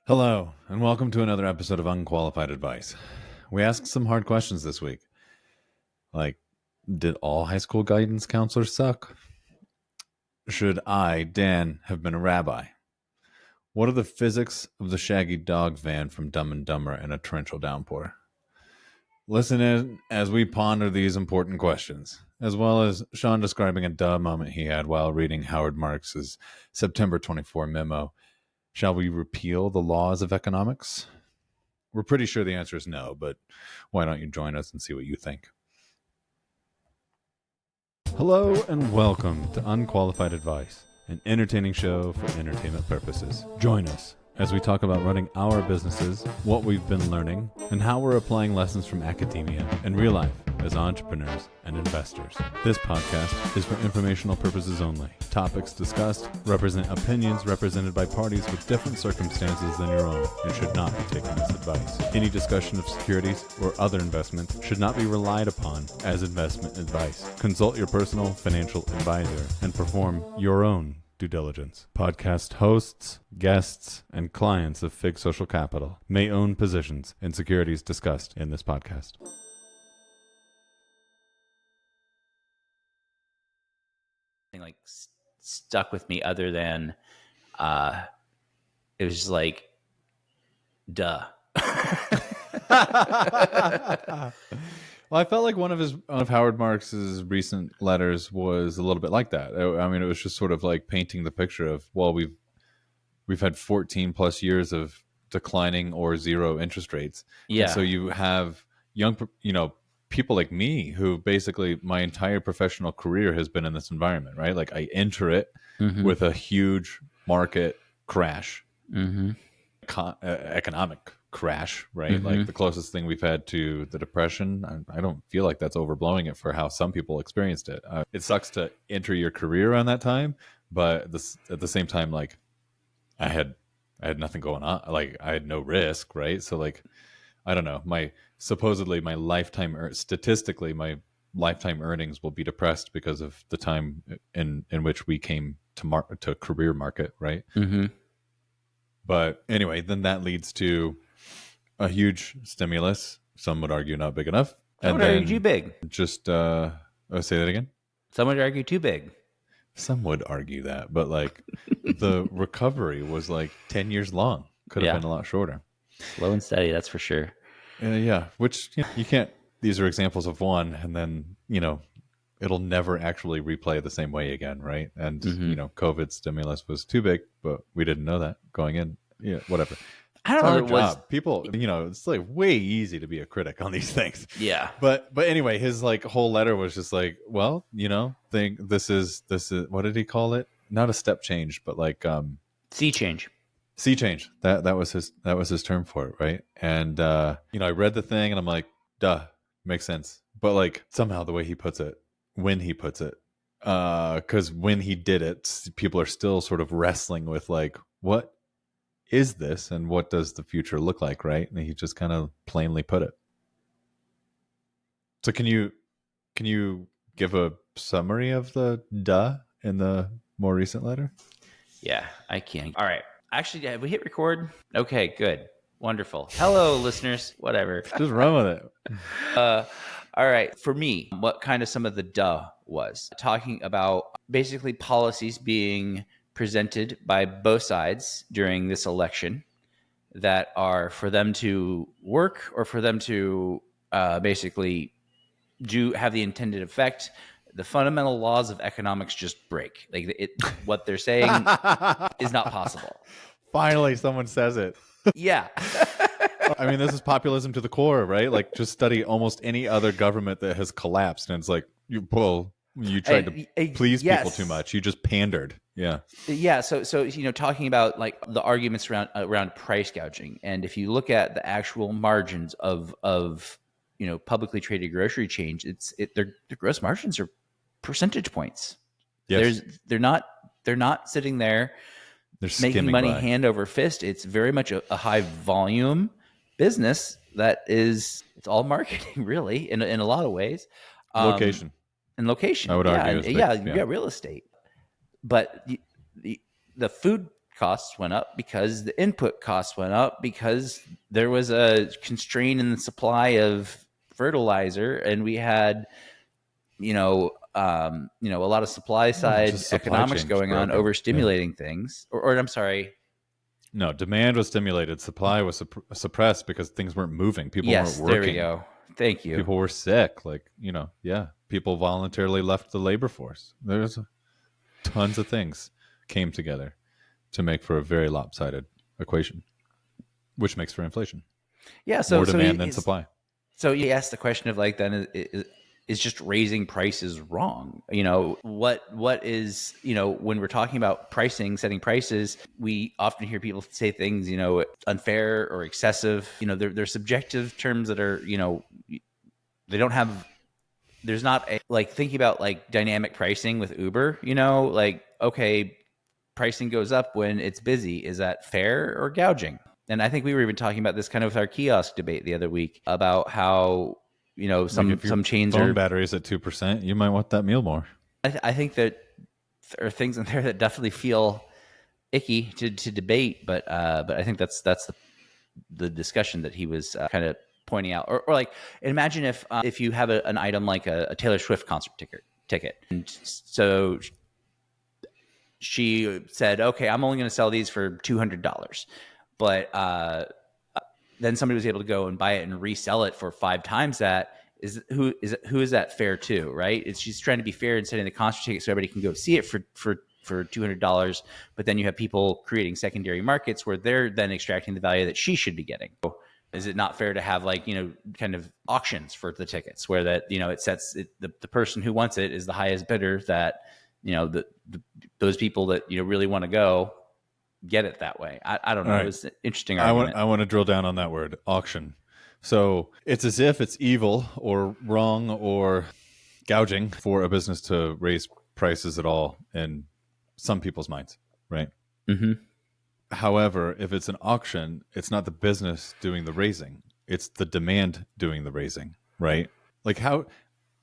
Hello, and welcome to another episode of Unqualified Advice. We asked some hard questions this week. Like, did all high school guidance counselors suck? Should I, Dan, have been a rabbi? What are the physics of the Shaggy dog van from Dumb and Dumber in a torrential downpour? Listen in as we ponder these important questions, as well as Sean describing a duh moment he had while reading Howard Marks's September 24 memo. Shall we repeal the laws of economics? We're pretty sure the answer is no, but why don't you join us and see what you think? Hello and welcome to Unqualified Advice, an entertaining show for entertainment purposes. Join us as we talk about running our businesses, what we've been learning, and how we're applying lessons from academia and real life as entrepreneurs and investors. This podcast is for informational purposes only. Topics discussed represent opinions represented by parties with different circumstances than your own and should not be taken as advice. Any discussion of securities or other investments should not be relied upon as investment advice. Consult your personal financial advisor and perform your own due diligence. Podcast hosts, guests, and clients of Fig Social Capital may own positions in securities discussed in this podcast. Like stuck with me other than it was just like duh. Well, I felt like one of Howard Marks's recent letters was a little bit like that. I mean, it was just sort of like painting the picture of, well, we've had 14 plus years of declining or zero interest rates. Yeah. And so you have young, people like me who basically my entire professional career has been in this environment, right? Like I enter it with a huge market crash, economic crash, right? Like the closest thing we've had to the Depression. I don't feel like that's overblowing it for how some people experienced it. It sucks to enter your career around that time, but at the same time, like I had nothing going on. Like I had no risk, right? So like, I don't know, statistically, my lifetime earnings will be depressed because of the time in which we came to career market, right? But anyway, then that leads to a huge stimulus. Some would argue not big enough. Some would argue too big. Just, say that again? Some would argue too big. Some would argue that, but like the recovery was like 10 years long. Could have been a lot shorter. Slow and steady, that's for sure. Yeah, which you can't. These are examples of one, and then it'll never actually replay the same way again, right? And COVID stimulus was too big, but we didn't know that going in. Yeah, whatever. I don't know. People, it's like way easy to be a critic on these things. Yeah. But anyway, his like whole letter was just like, well, this is what did he call it? Not a step change, but like sea change. Sea change. That was his term for it, right? And I read the thing and I'm like, duh, makes sense. But like somehow the way he puts it, when he puts it, because when he did it, people are still sort of wrestling with like, what is this and what does the future look like, right? And he just kind of plainly put it. So can you give a summary of the duh in the more recent letter? Yeah, I can. All right. Actually, have we hit record? Okay, good. Wonderful. Hello, listeners. Whatever. Just run with it. All right. For me, what kind of some of the duh was talking about basically policies being presented by both sides during this election that are for them to work or for them to basically have the intended effect. The fundamental laws of economics just break. Like what they're saying is not possible. Finally, someone says it. Yeah. I mean, this is populism to the core, right? Like, just study almost any other government that has collapsed, and it's like you tried to please people too much. You just pandered. Yeah. Yeah. So talking about like the arguments around price gouging, and if you look at the actual margins of publicly traded grocery chains, their gross margins are percentage points. Yes. They're not sitting there making money hand over fist. It's very much a high volume business it's all marketing, really, in a lot of ways. Location. And location. I would argue. You got real estate. But the food costs went up because the input costs went up because there was a constraint in the supply of fertilizer, and we had, a lot of supply side just supply economics chain going on, broken. overstimulating things. Or I'm sorry. No, demand was stimulated. Supply was suppressed because things weren't moving. People Yes, weren't working. there we go. Thank you. People were sick. People voluntarily left the labor force. There's tons of things came together to make for a very lopsided equation, which makes for inflation. Yeah, so more demand than supply. So you asked the question of like, then is just raising prices wrong? What is, when we're talking about pricing, setting prices, we often hear people say things, unfair or excessive. They're subjective terms that are, they don't have. There's not a, like, thinking about like dynamic pricing with Uber. Like, okay, pricing goes up when it's busy. Is that fair or gouging? And I think we were even talking about this kind of with our kiosk debate the other week about how, some chains phone are batteries at 2%. You might want that meal more. I think that there are things in there that definitely feel icky to debate, but I think that's the discussion that he was kind of pointing out. Or like, imagine if you have an item like a Taylor Swift concert ticket, and so she said, okay, I'm only going to sell these for $200, but then somebody was able to go and buy it and resell it for 5 times that. Who is that fair to, right? She's trying to be fair in setting the concert ticket so everybody can go see it for $200, but then you have people creating secondary markets where they're then extracting the value that she should be getting. Is it not fair to have kind of auctions for the tickets where that, it sets it, the person who wants it is the highest bidder, that those people that really want to go get it that way. I don't know. Right. It was an interesting argument. I want to drill down on that word, auction. So it's as if it's evil or wrong or gouging for a business to raise prices at all in some people's minds, right? Mm-hmm. However, if it's an auction, it's not the business doing the raising. It's the demand doing the raising, right? Like how,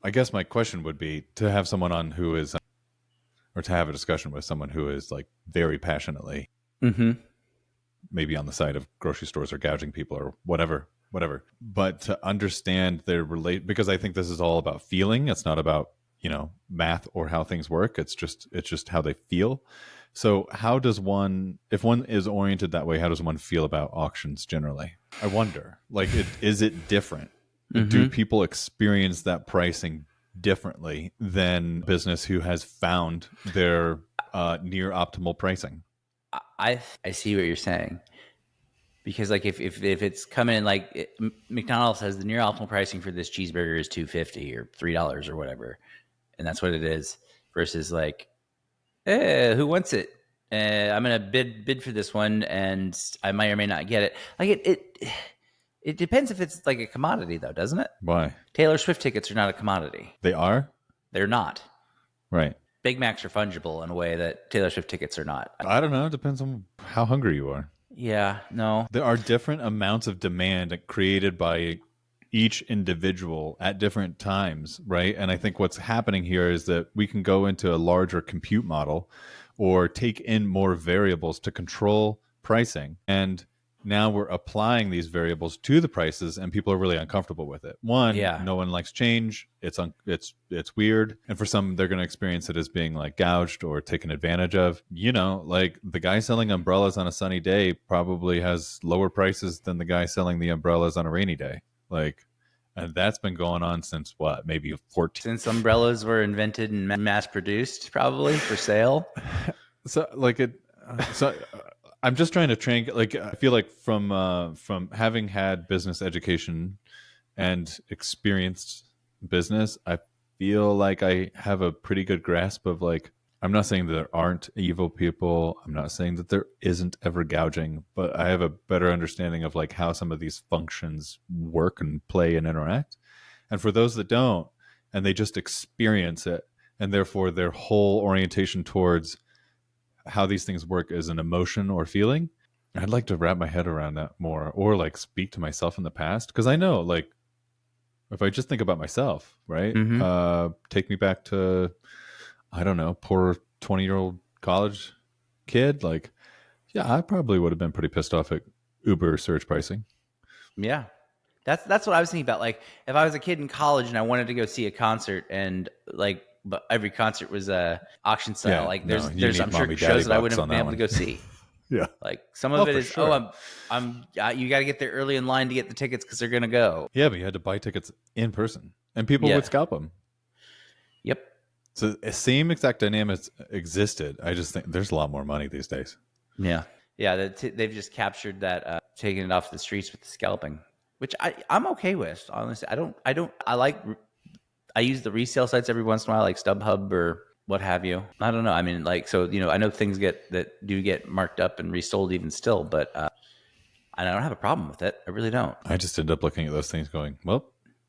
I guess my question would be to have someone on who is, or to have a discussion with someone who is like very passionately, maybe on the side of grocery stores or gouging people or whatever, but to understand their because I think this is all about feeling. It's not about, math or how things work. It's just how they feel. So how does one, if one is oriented that way, how does one feel about auctions generally? I wonder, like, is it different? Do people experience that pricing differently than business who has found their near optimal pricing? I see what you're saying. Because like if it's coming in like McDonald's has the near optimal pricing for this cheeseburger is $2.50 or $3 or whatever, and that's what it is, versus like, who wants it? I'm gonna bid for this one, and I might or may not get it. Like it depends if it's like a commodity though, doesn't it? Why? Taylor Swift tickets are not a commodity. They are? They're not. Right. Big Macs are fungible in a way that Taylor Swift tickets are not. I don't know. It depends on how hungry you are. Yeah, no. There are different amounts of demand created by each individual at different times, right? And I think what's happening here is that we can go into a larger compute model or take in more variables to control pricing. And now we're applying these variables to the prices, and people are really uncomfortable with it. One, no one likes change. It's weird. And for some, they're going to experience it as being like gouged or taken advantage of. Like the guy selling umbrellas on a sunny day probably has lower prices than the guy selling the umbrellas on a rainy day. Like, and that's been going on since what, maybe 14. Since umbrellas were invented and mass produced, probably for sale. I'm just trying to like, I feel like from having had business education and experienced business, I feel like I have a pretty good grasp of like, I'm not saying that there aren't evil people. I'm not saying that there isn't ever gouging, but I have a better understanding of like how some of these functions work and play and interact. And for those that don't, and they just experience it, and therefore their whole orientation towards how these things work is an emotion or feeling, I'd like to wrap my head around that more, or like speak to myself in the past. Because I know, like, if I just think about myself, right? Take me back to, I don't know, poor 20-year-old college kid. Like, Yeah, I probably would have been pretty pissed off at Uber surge pricing. Yeah. That's what I was thinking about. Like if I was a kid in college and I wanted to go see a concert and like but every concert was a auction style. Yeah, like no, you there's need I'm sure mommy, daddy shows that I bucks wouldn't on have been that able to one. go see. Yeah. Like some of it for is sure. I'm you got to get there early in line to get the tickets because they're gonna go. Yeah, but you had to buy tickets in person, and people would Yeah. scalp them. Yep. So the same exact dynamics existed. I just think there's a lot more money these days. Yeah. Yeah. They've just captured that, taking it off the streets with the scalping, which I'm okay with. Honestly, I use the resale sites every once in a while, like StubHub or what have you. I don't know. I mean, like, so, I know things do get marked up and resold even still, but I don't have a problem with it. I really don't. I just end up looking at those things going, well,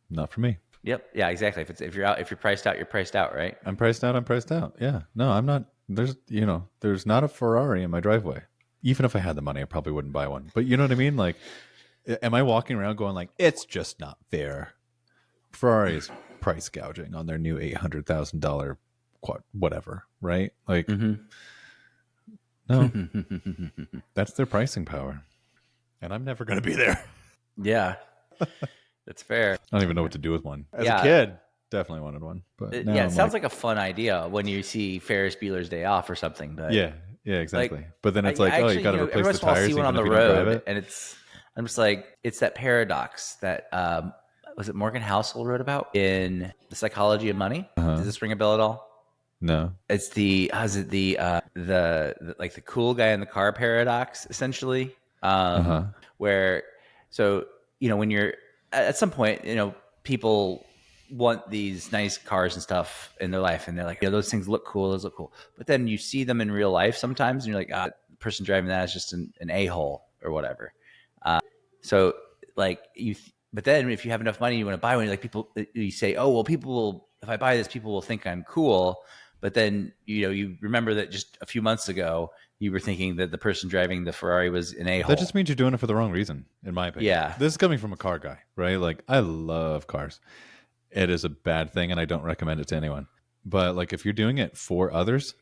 not for me. Yep. Yeah, exactly. If you're priced out, you're priced out, right? I'm priced out. I'm priced out. Yeah. No, I'm not. There's not a Ferrari in my driveway. Even if I had the money, I probably wouldn't buy one. But you know what I mean? Like, am I walking around going like, it's just not fair? Ferrari is price gouging on their new $800,000 whatever, right? Like, no, that's their pricing power. And I'm never going to be there. Yeah. That's fair. I don't even know what to do with one. As Yeah. a kid, definitely wanted one. But now Yeah, I'm it sounds like a fun idea when you see Ferris Bueller's Day Off or something. But yeah, exactly. Like, but then it's like, actually, you got to every replace once the in a while I tires see one even on if the you don't drive road, it. and I'm just like, it's that paradox that was it Morgan Housel wrote about in The Psychology of Money? Does this ring a bell at all? No. It's the like the cool guy in the car paradox, essentially. Where so when you're at some point, people want these nice cars and stuff in their life, and they're like, those things look cool, those look cool. But then you see them in real life sometimes, and you're like, the person driving that is just an a-hole or whatever. So like but then if you have enough money, you want to buy one. Like you say, oh well, if I buy this, people will think I'm cool. But then you remember that just a few months ago you were thinking that the person driving the Ferrari was an a-hole. That just means you're doing it for the wrong reason, in my opinion. Yeah. This is coming from a car guy, right? Like, I love cars. It is a bad thing, and I don't recommend it to anyone. But like, if you're doing it for others,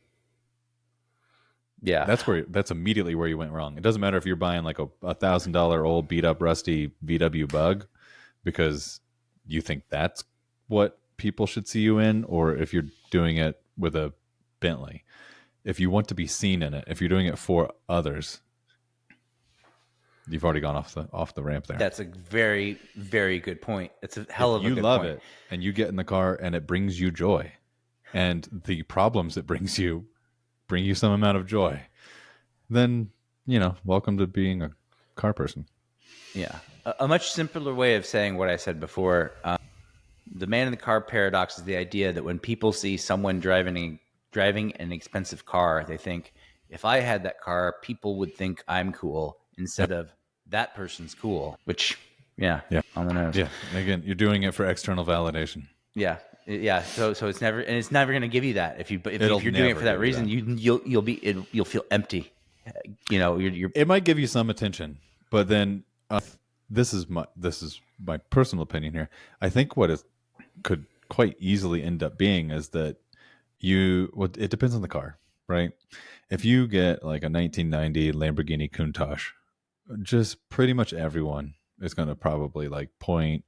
yeah, that's immediately where you went wrong. It doesn't matter if you're buying like a $1,000 old beat up rusty VW Bug because you think that's what people should see you in, or if you're doing it with a Bentley. If you want to be seen in it, if you're doing it for others, you've already gone off the ramp there. That's a very, very good point. It's a hell of a good point. You love it, and you get in the car, and it brings you joy, and the problems it brings you bring you some amount of joy. Then welcome to being a car person. Yeah, a much simpler way of saying what I said before. The man in the car paradox is the idea that when people see someone driving an expensive car, they think, if I had that car, people would think I'm cool instead of that person's cool, which, on the nose. Yeah. Again, you're doing it for external validation. Yeah. Yeah. So it's never going to give you that. If you're doing it for that reason, you'll feel empty. You're it might give you some attention, but then this is my personal opinion here. I think what it could quite easily end up being is that it depends on the car, right? If you get like a 1990 Lamborghini Countach, just pretty much everyone is going to probably like point,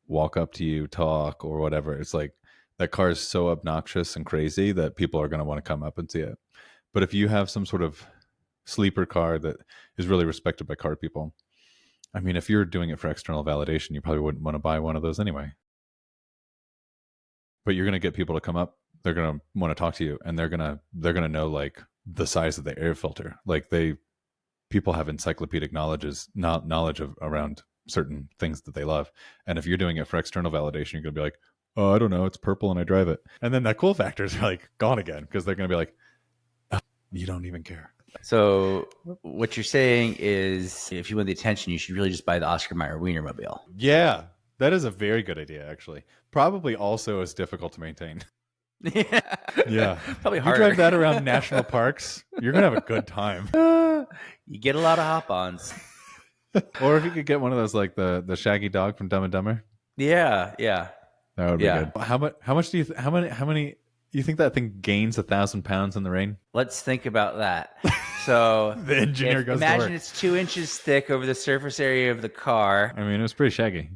walk up to you, talk, or whatever. It's like that car is so obnoxious and crazy that people are going to want to come up and see it. But if you have some sort of sleeper car that is really respected by car people, I mean, if you're doing it for external validation, you probably wouldn't want to buy one of those anyway. But you're going to get people to come up. They're going to want to talk to you, and they're going to know like the size of the air filter. Like people have encyclopedic knowledge of around certain things that they love. And if you're doing it for external validation, you're going to be like, oh, I don't know, it's purple and I drive it. And then that cool factors are like gone again because they're going to be like, oh, you don't even care. So what you're saying is, if you want the attention, you should really just buy the Oscar Mayer Wienermobile. Yeah, that is a very good idea, actually. Probably also is difficult to maintain. Yeah. Probably harder. You drive that around national parks, you're going to have a good time. You get a lot of hop-ons. Or if you could get one of those, like the Shaggy dog from Dumb and Dumber. Yeah. That would be good. How much do you how many you think that thing gains 1,000 pounds in the rain? Let's think about that. So The engineer goes to imagine work. it's 2 inches thick over the surface area of the car. I mean, it was pretty shaggy.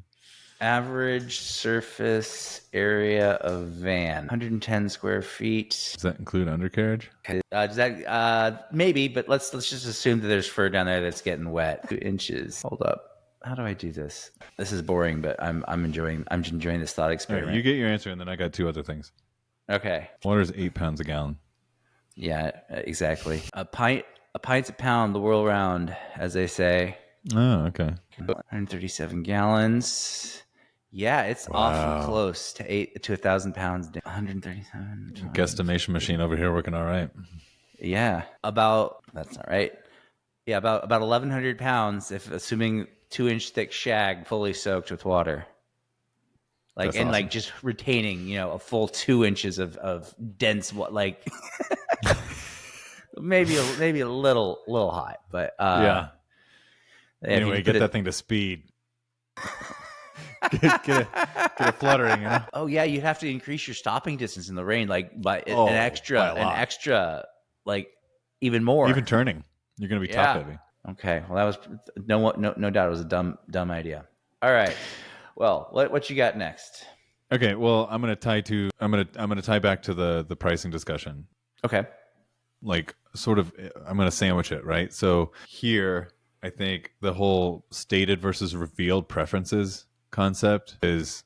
Average surface area of van, 110 square feet. Does that include undercarriage? Does that maybe? But let's just assume that there's fur down there that's getting wet. 2 inches. Hold up. How do I do this? This is boring, but I'm enjoying this thought All experiment. right, you get your answer, and then I got 2 other things. Okay. Water is 8 pounds a gallon. Yeah, exactly. A pint's a pound the world round, as they say. Oh, okay. 137 gallons. Yeah, it's awful close to 1,000 pounds. 137. Guesstimation machine over here working all right. Yeah, that's not right. Yeah, about 1,100 pounds, if assuming 2-inch thick shag fully soaked with water. That's awesome. Like just retaining, a full 2 inches of dense, maybe a little hot, but yeah. Anyway, get that thing to speed. get it fluttering, Oh yeah, you'd have to increase your stopping distance in the rain, by an extra, even more. Even turning, you're gonna be top heavy. Okay, well that was no doubt it was a dumb idea. All right, well what you got next? Okay, well I'm gonna tie back to the pricing discussion. Okay, I'm gonna sandwich it, right? So here, I think the whole stated versus revealed preferences concept is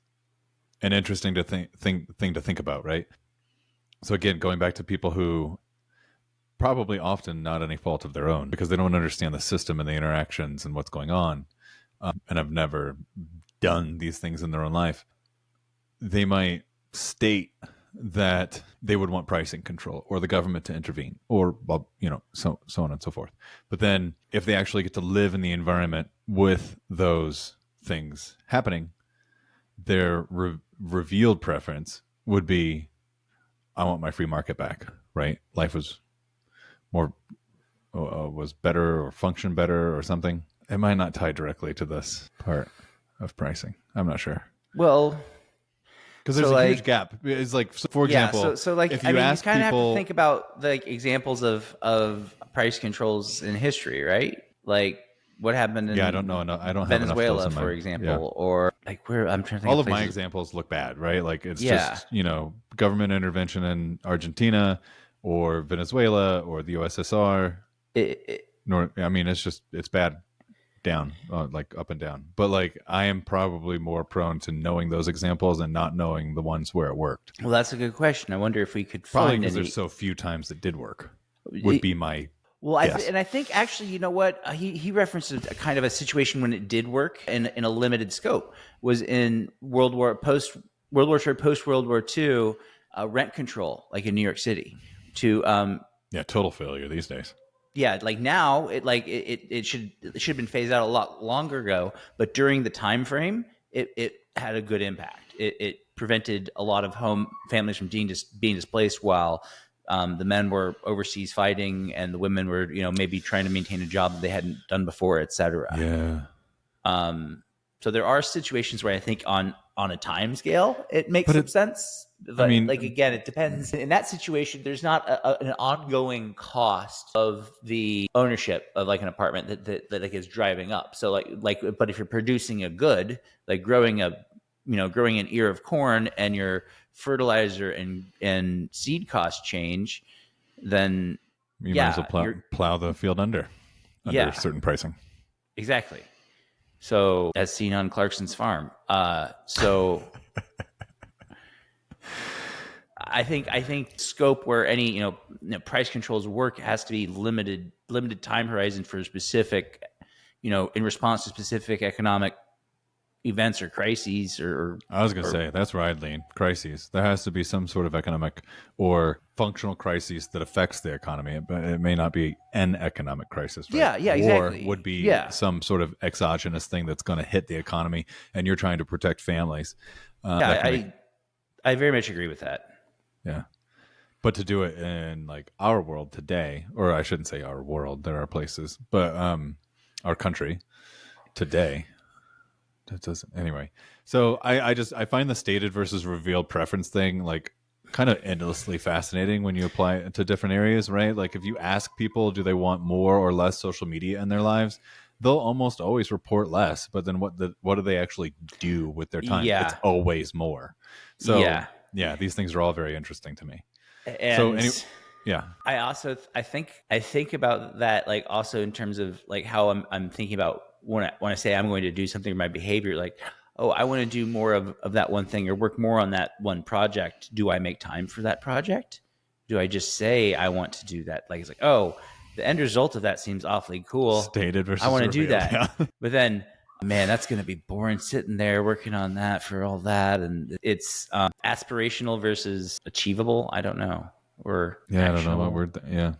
an interesting thing to think about, right? So again, going back to people who probably often not any fault of their own because they don't understand the system and the interactions and what's going on, and have never done these things in their own life, they might state that they would want pricing control or the government to intervene or so on and so forth. But then if they actually get to live in the environment with those things happening, their revealed preference would be, I want my free market back, right? Life was was better or functioned better or something. It might not tie directly to this part of pricing. I'm not sure. Well, because there's a huge gap. It's for example, if you ask you kind of have people, to think about examples of price controls in history, right? Like what happened in I don't know. I don't have Venezuela, for example, or where I'm trying to think. All of my examples look bad, right? It's just government intervention in Argentina or Venezuela or the USSR. It's bad. Down, up and down, but I am probably more prone to knowing those examples and not knowing the ones where it worked. Well, that's a good question. I wonder if we could find because there's so few times it did work. Would be my guess. I think actually, you know what, he referenced a kind of a situation when it did work in a limited scope was in post World War II, rent control, in New York City, to total failure these days. Yeah, now it should have been phased out a lot longer ago, but during the time frame, it had a good impact. It prevented a lot of families from being displaced while the men were overseas fighting and the women were maybe trying to maintain a job that they hadn't done before, etc. Yeah. So there are situations where I think on a time scale it makes some sense. But again, it depends. In that situation, there's not an ongoing cost of the ownership of an apartment that is driving up. So but if you're producing a good, growing an ear of corn and your fertilizer and seed costs change, then you might as well plow the field under certain pricing. Exactly. So as seen on Clarkson's farm. I think scope where any price controls work has to be limited time horizon for specific, in response to specific economic events or crises. Or I was going to say that's where I'd lean. Crises. There has to be some sort of economic or functional crisis that affects the economy, but it may not be an economic crisis. Right? Yeah, exactly. Or would be some sort of exogenous thing that's going to hit the economy, and you're trying to protect families. I very much agree with that. Yeah. But to do it in our world today, or I shouldn't say our world, there are places, but our country today, that doesn't anyway. So I find the stated versus revealed preference thing kind of endlessly fascinating when you apply it to different areas, right? Like if you ask people, do they want more or less social media in their lives? They'll almost always report less, but then what do they actually do with their time? It's Yeah. always more. So Yeah. yeah, these things are all very interesting to me. So And yeah, I think about that, like, also in terms of like how I'm thinking about when I say I'm going to do something in my behavior, like, oh, I want to do more of that one thing or work more on that one project. Do I make time for that project? Do I just say I want to do that? Like, it's like, oh, the end result of that seems awfully cool. stated I versus want to do revealed. that. Yeah. But then, man, that's going to be boring sitting there working on that for all that. And it's aspirational versus achievable. I don't know. Or Yeah, I don't know what actionable. word. Yeah.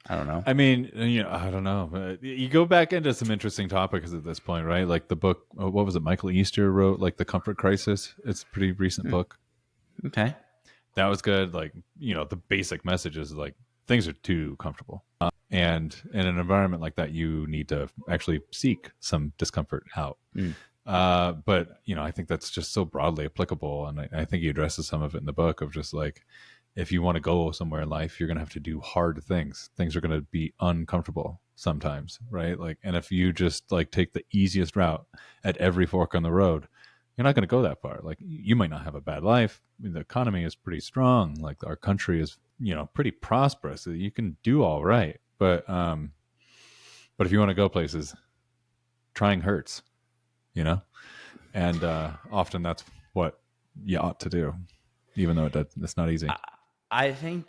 I don't know. I mean, I don't know. You go back into some interesting topics at this point, right? Like the book, what was it? Michael Easter wrote, like The Comfort Crisis. It's a pretty recent book. Okay. That was good. Like, the basic message is like things are too comfortable. And in an environment like that, you need to actually seek some discomfort out. But, I think that's just so broadly applicable. And I think he addresses some of it in the book of just like, if you want to go somewhere in life, you're going to have to do hard things. Things are going to be uncomfortable sometimes, right? Like, and if you just like take the easiest route at every fork on the road, you're not going to go that far. Like, you might not have a bad life. I mean, the economy is pretty strong. Like, our country is, pretty prosperous. You can do all right. But if you want to go places, trying hurts, and often that's what you ought to do, even though it's not easy. I think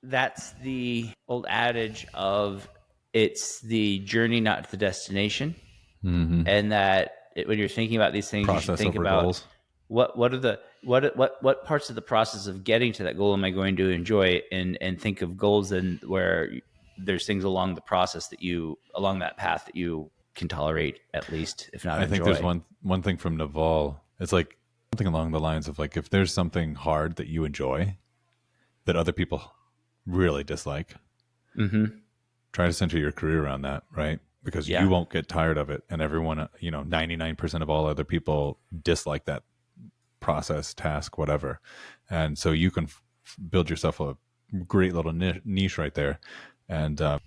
that's the old adage of it's the journey, not the destination. And that when you're thinking about these things, you should Process think over about goals. what parts of the process of getting to that goal am I going to enjoy, and think of goals and where there's things along the process along that path that you can tolerate, at least, if not I enjoy. think there's one thing from Naval. It's like something along the lines of like, if there's something hard that you enjoy that other people really dislike, try to center your career around that, right? Because you won't get tired of it, and everyone, 99% of all other people dislike that process, task, whatever, and so you can build yourself a great little niche right there. And I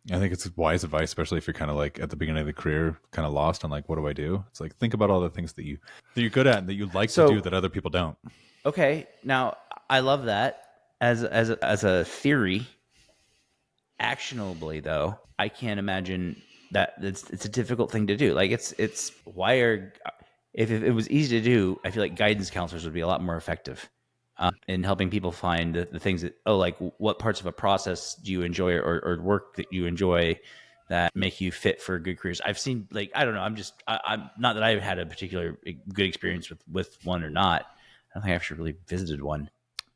think it's wise advice, especially if you're kind of like at the beginning of the career, kind of lost on like, what do I do? It's like, think about all the things that you're good at and that you like to do that other people don't. Okay, now I love that as a theory. Actionably, though, I can't imagine that it's a difficult thing to do. Like, if it was easy to do, I feel like guidance counselors would be a lot more effective in helping people find the things that, like, what parts of a process do you enjoy, or work that you enjoy that make you fit for good careers. I've seen, like, I don't know, I'm not that I've had a particular good experience with one or not. I don't think I've actually really visited one.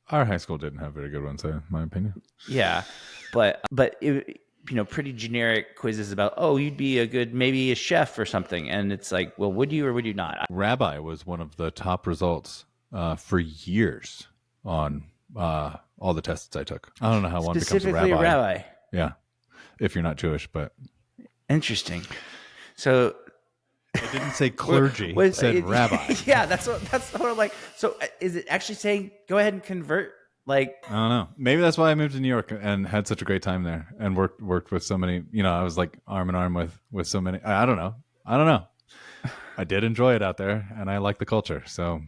Our high school didn't have very good ones, in my opinion. Yeah, but it, pretty generic quizzes about, you'd be maybe a chef or something, and it's like, well, would you or would you not? Rabbi was one of the top results for years on all the tests I took. I don't know how one becomes a Specifically rabbi. a rabbi. Yeah, if you're not Jewish, but Interesting. So it didn't say clergy; it said rabbi. Yeah, that's what I'm like. So is it actually saying go ahead and convert? Like, I don't know. Maybe that's why I moved to New York and had such a great time there, and worked with so many. I was like arm in arm with so many. I don't know. I did enjoy it out there, and I like the culture. So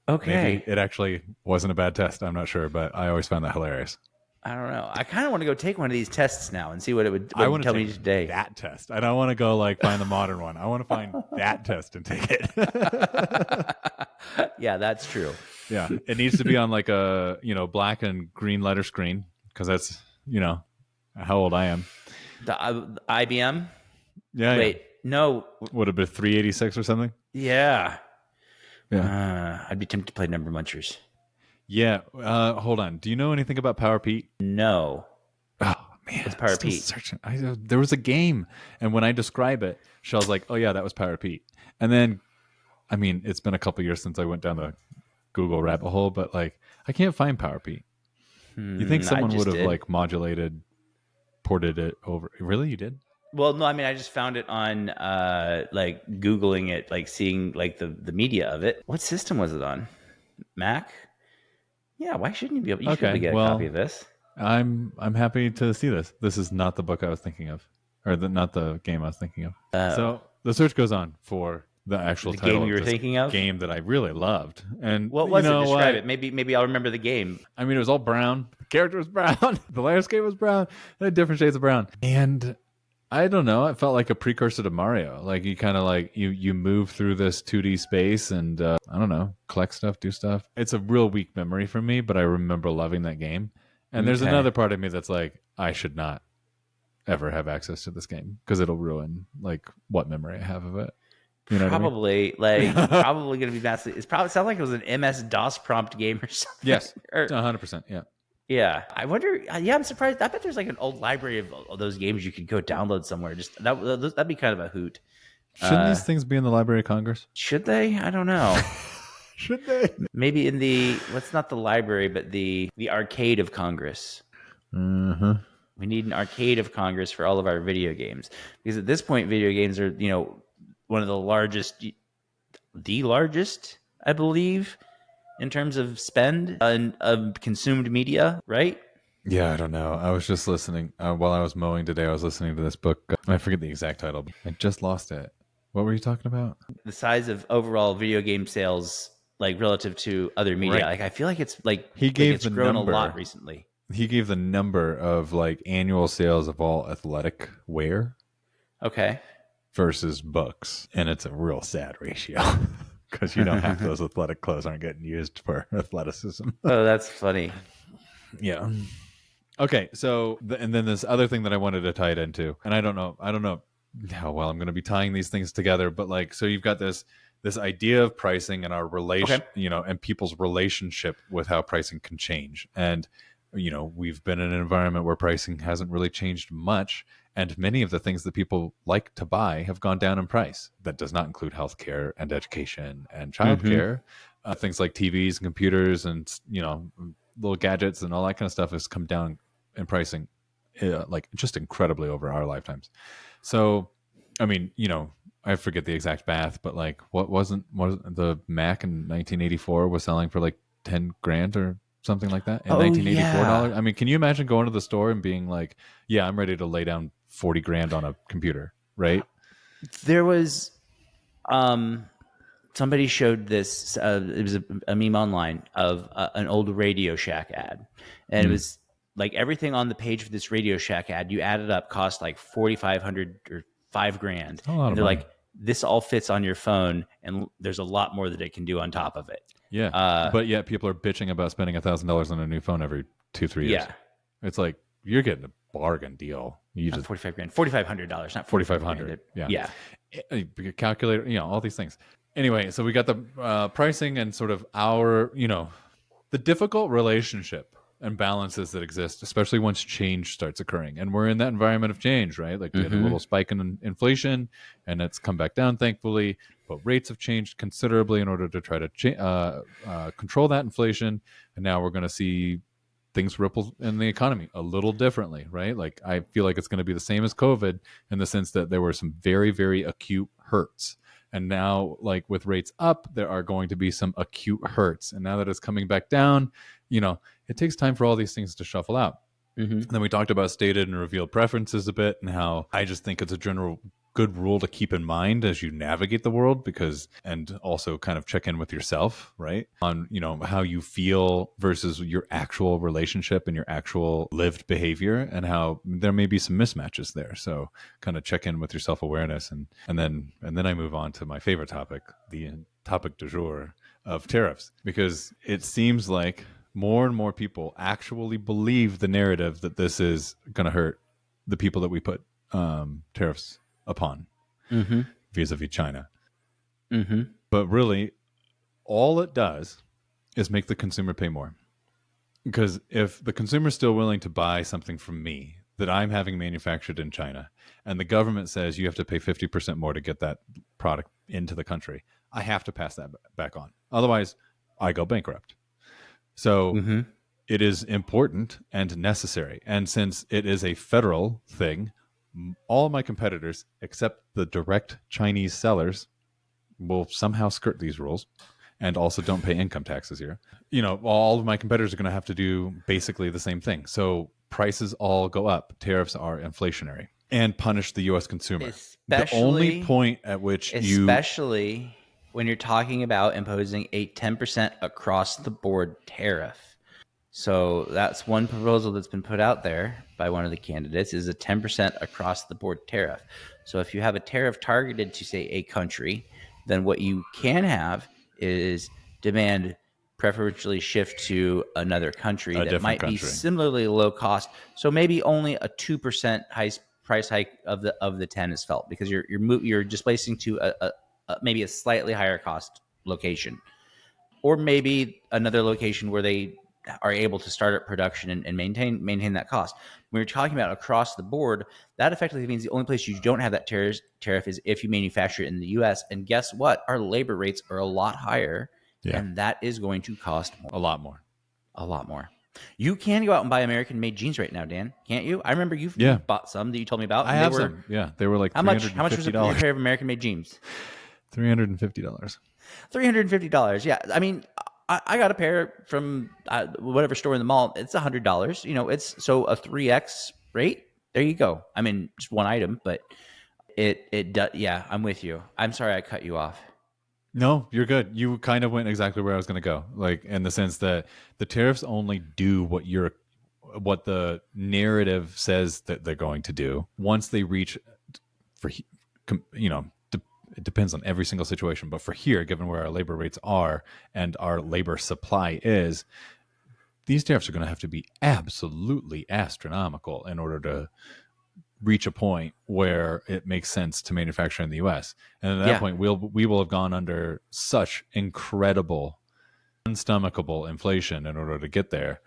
maybe it actually wasn't a bad test. I'm not sure, but I always found that hilarious. I don't know. I kind of want to go take one of these tests now and see what it would tell me today. That test. I don't want to go like find the modern one. I want to find that test and take it. Yeah, that's true. Yeah, it needs to be on like a black and green letter screen, because that's how old I am. The IBM. Yeah. Wait, no. Would have been 386 or something. Yeah. Yeah. I'd be tempted to play Number Munchers. Yeah. Hold on. Do you know anything about Power Pete? No. Oh man, it's Power Pete. Searching. There was a game, and when I describe it, Shell's like, "Oh yeah, that was Power Pete." And then, I mean, it's been a couple years since I went down the Google rabbit hole, but like, I can't find Power Pete. You think someone would have like ported it over? Really, you did? Well, no, I mean, I just found it on like Googling it, like seeing like the media of it. What system was it on? Mac? Yeah, why shouldn't you be able? You should be able to get a copy of this. I'm happy to see this. This is not the book I was thinking of, or not the game I was thinking of. So the search goes on for the actual title game you were of this thinking of? game that I really loved. And What was it? Describe it. Maybe I'll remember the game. I mean, it was all brown. The character was brown. The landscape was brown. They had different shades of brown. And I don't know. It felt like a precursor to Mario. Like you kind of like you move through this 2D space and I don't know, collect stuff, do stuff. It's a real weak memory for me, but I remember loving that game. And there's another part of me that's like, I should not ever have access to this game because it'll ruin like what memory I have of it. You know probably what I mean? probably going to be massively. It's probably sounds like it was an MS DOS prompt game or something. Yes, 100%. Yeah. Yeah, I wonder. Yeah, I'm surprised. I bet there's like an old library of those games you could go download somewhere. Just that'd be kind of a hoot. Shouldn't these things be in the Library of Congress? Should they? I don't know. Should they? Maybe in the what's not the library, but the arcade of Congress. Mm-hmm. We need an arcade of Congress for all of our video games because at this point, video games are one of the largest, I believe, in terms of spend of consumed media, right? Yeah, I don't know. I was just listening while I was mowing today. I was listening to this book. I forget the exact title. I just lost it. What were you talking about? The size of overall video game sales, like relative to other media. Right. Like I feel like it's like he gave it's the grown number a lot recently. He gave the number of like annual sales of all athletic wear. Okay. Versus books, and it's a real sad ratio because half those athletic clothes aren't getting used for athleticism. Oh, that's funny. Yeah. Okay, so and then this other thing that I wanted to tie it into, and I don't know how well I'm going to be tying these things together, but like, so you've got this idea of pricing and our relation, and people's relationship with how pricing can change, and we've been in an environment where pricing hasn't really changed much. And many of the things that people like to buy have gone down in price. That does not include healthcare and education and childcare. Things like TVs and computers and, little gadgets and all that kind of stuff has come down in pricing, like just incredibly over our lifetimes. So, I mean, I forget the exact math, but like what wasn't the Mac in 1984 was selling for like 10 grand or something like that in $1984. Yeah. I mean, can you imagine going to the store and being like, yeah, I'm ready to lay down 40 grand on a computer, right? There was somebody showed this it was a meme online of an old RadioShack ad, and it was like everything on the page for this RadioShack ad, you add it up, cost like $4,500 or $5,000, and they're like, this all fits on your phone, and there's a lot more that it can do on top of it. Yeah, but yet people are bitching about spending $1,000 on a new phone every 2-3 years. Yeah, it's like you're getting a bargain deal. You not just $4,500, not $4,500. Yeah. Calculator, all these things. Anyway, so we got the pricing and sort of our, the difficult relationship and balances that exist, especially once change starts occurring. And we're in that environment of change, right? Like we had a little spike in inflation and it's come back down, thankfully. But rates have changed considerably in order to try to control that inflation. And now we're going to see things ripple in the economy a little differently, right? Like I feel like it's going to be the same as COVID in the sense that there were some very, very acute hurts. And now, like with rates up, there are going to be some acute hurts. And now that it's coming back down, it takes time for all these things to shuffle out. And then we talked about stated and revealed preferences a bit and how I just think it's a general good rule to keep in mind as you navigate the world and also kind of check in with yourself, right? On, how you feel versus your actual relationship and your actual lived behavior and how there may be some mismatches there. So kind of check in with your self-awareness and then I move on to my favorite topic, the topic du jour of tariffs, because it seems like more and more people actually believe the narrative that this is going to hurt the people that we put tariffs upon vis-a-vis China. But really, all it does is make the consumer pay more. Because if the consumer is still willing to buy something from me that I'm having manufactured in China, and the government says you have to pay 50% more to get that product into the country, I have to pass that back on. Otherwise, I go bankrupt. So it is important and necessary. And since it is a federal thing, all of my competitors, except the direct Chinese sellers, will somehow skirt these rules and also don't pay income taxes here. All of my competitors are going to have to do basically the same thing. So prices all go up. Tariffs are inflationary and punish the U.S. consumer. The only point at which especially when you're talking about imposing a 10% across the board tariff. So that's one proposal that's been put out there by one of the candidates is a 10% across the board tariff. So if you have a tariff targeted to, say, a country, then what you can have is demand preferentially shift to another country that might be similarly low cost. So maybe only a 2% price hike of the 10 is felt because you're displacing to a maybe a slightly higher cost location, or maybe another location where they are able to start up production and maintain that cost. When you're talking about across the board, that effectively means the only place you don't have that tariff is if you manufacture it in the U.S. And guess what? Our labor rates are a lot higher, and that is going to cost more. A lot more. You can go out and buy American-made jeans right now, Dan, can't you? I remember you've bought some that you told me about. I have some. Yeah, they were like $350. How much was a pair of American-made jeans? $350. $350. Yeah, I mean, I got a pair from whatever store in the mall. It's $100. It's so a 3X rate. There you go. I mean, just one item, but it does. Yeah, I'm with you. I'm sorry I cut you off. No, you're good. You kind of went exactly where I was going to go. Like in the sense that the tariffs only do what the narrative says that they're going to do. Once they reach, it depends on every single situation. But for here, given where our labor rates are and our labor supply is, these tariffs are going to have to be absolutely astronomical in order to reach a point where it makes sense to manufacture in the U.S. And at that point, we will have gone under such incredible, unstomachable inflation in order to get there.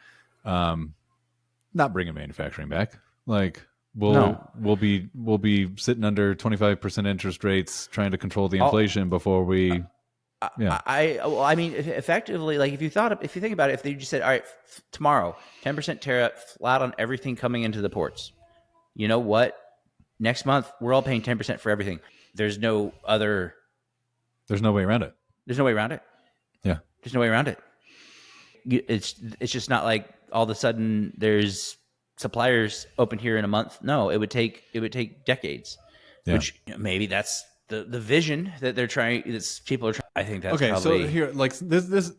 Not bringing manufacturing back. Like we'll be sitting under 25% interest rates, trying to control the inflation before we. I mean, effectively, like if you think about it, if they just said, all right, tomorrow, 10% tariff flat on everything coming into the ports. You know what? Next month, we're all paying 10% for everything. There's no way around it. There's no way around it. Yeah. There's no way around it. It's just not like all of a sudden there's suppliers open here in a month. No, it would take decades. Yeah. Which maybe that's the vision that they're trying. People are trying. I think that's probably. So here, like this,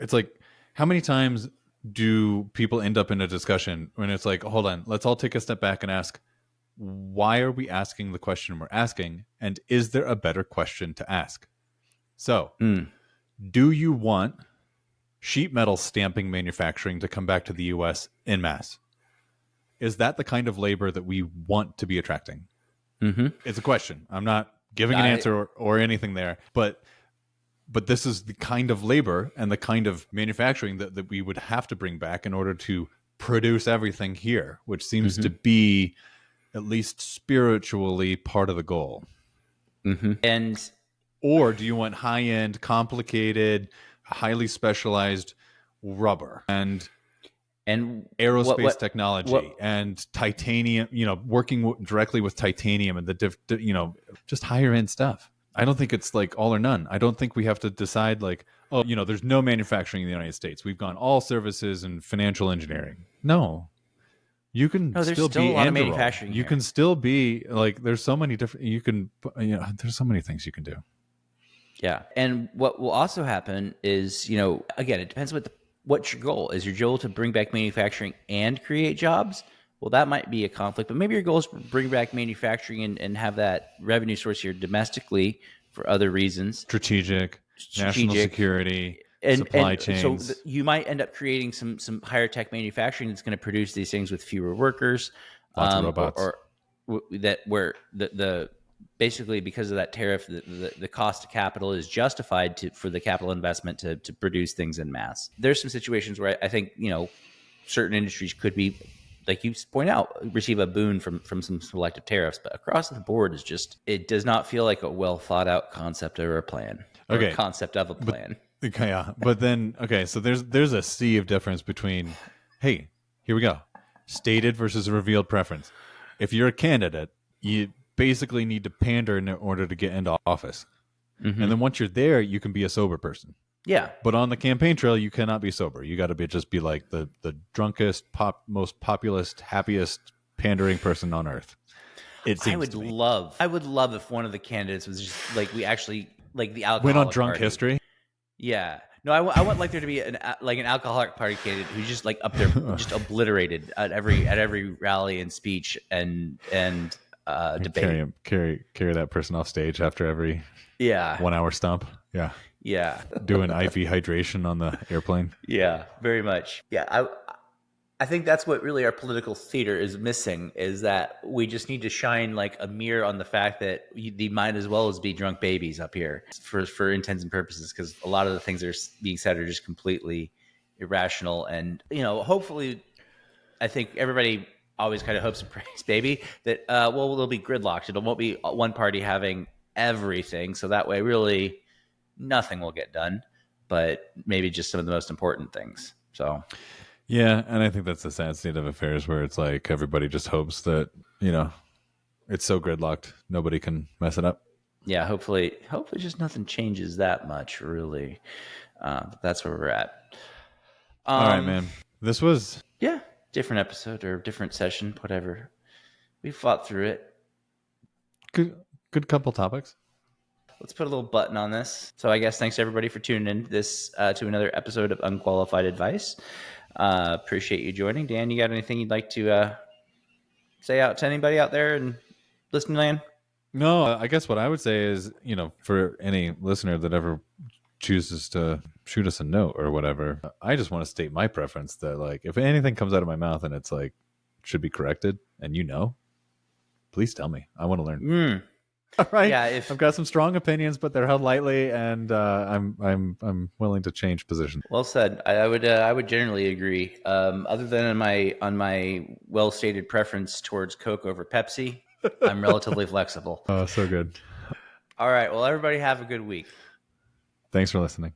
it's like how many times do people end up in a discussion when it's like, hold on, let's all take a step back and ask, why are we asking the question we're asking? And is there a better question to ask? So, do you want sheet metal stamping manufacturing to come back to the U.S. en masse? Is that the kind of labor that we want to be attracting? Mm-hmm. It's a question. I'm not giving an answer or anything there, but this is the kind of labor and the kind of manufacturing that we would have to bring back in order to produce everything here, which seems to be at least spiritually part of the goal. Mm-hmm. Or do you want high-end, complicated, highly specialized rubber and aerospace technology and titanium, working directly with titanium and just higher end stuff. I don't think it's like all or none. I don't think we have to decide like, there's no manufacturing in the United States. We've gone all services and financial engineering. No, you can still be a lot of manufacturing. You can still be like, there's so many different, there's so many things you can do. Yeah. And what will also happen is, again, it depends what's your goal. Is your goal to bring back manufacturing and create jobs? Well, that might be a conflict, but maybe your goal is to bring back manufacturing and have that revenue source here domestically for other reasons. Strategic national security, supply chains. So you might end up creating some higher tech manufacturing that's going to produce these things with fewer workers. Lots of robots. Basically because of that tariff, the cost of capital is justified for the capital investment to produce things in mass. There's some situations where I think, certain industries could be, like you point out, receive a boon from some selective tariffs, but across the board it does not feel like a well thought out concept or a plan. Okay. Or a concept of a plan. But then, so there's a sea of difference between, hey, here we go, stated versus revealed preference. If you're a candidate, you basically need to pander in order to get into office. Mm-hmm. And then once you're there, you can be a sober person. Yeah. But on the campaign trail, you cannot be sober. You got to just be like the drunkest, most populist, happiest, pandering person on earth. It seems to me. I would love if one of the candidates was just like we actually like the alcoholic Went on drunk party. history. Yeah. No, I want like there to be an alcoholic party candidate who's just like up there, just obliterated at every rally and speech and debate. Carry that person off stage after every 1 hour stump. Yeah. Yeah. Doing IV hydration on the airplane. Yeah, very much. Yeah, I think that's what really our political theater is missing, is that we just need to shine like a mirror on the fact that they might as well as be drunk babies up here for intents and purposes, because a lot of the things that are being said are just completely irrational. And, hopefully, I think everybody always kind of hopes and prays, baby, that, they'll be gridlocked. It won't be one party having everything. So that way, really, nothing will get done, but maybe just some of the most important things. So... Yeah, and I think that's the sad state of affairs, where it's like everybody just hopes that, it's so gridlocked, nobody can mess it up. Yeah, hopefully just nothing changes that much, really. That's where we're at. All right, man. This was... Yeah, different episode or different session, whatever. We fought through it. Good couple topics. Let's put a little button on this. So I guess thanks to everybody for tuning in to another episode of Unqualified Advice. Appreciate you joining. Dan, you got anything you'd like to say out to anybody out there in listening land? No, I guess what I would say is, for any listener that ever chooses to shoot us a note or whatever, I just want to state my preference that, like, if anything comes out of my mouth and it's like should be corrected, and please tell me. I want to learn. All right. Yeah, I've got some strong opinions, but they're held lightly, and I'm willing to change position. Well said. I would generally agree. Other than on my well stated preference towards Coke over Pepsi, I'm relatively flexible. Oh, so good. All right. Well, everybody have a good week. Thanks for listening.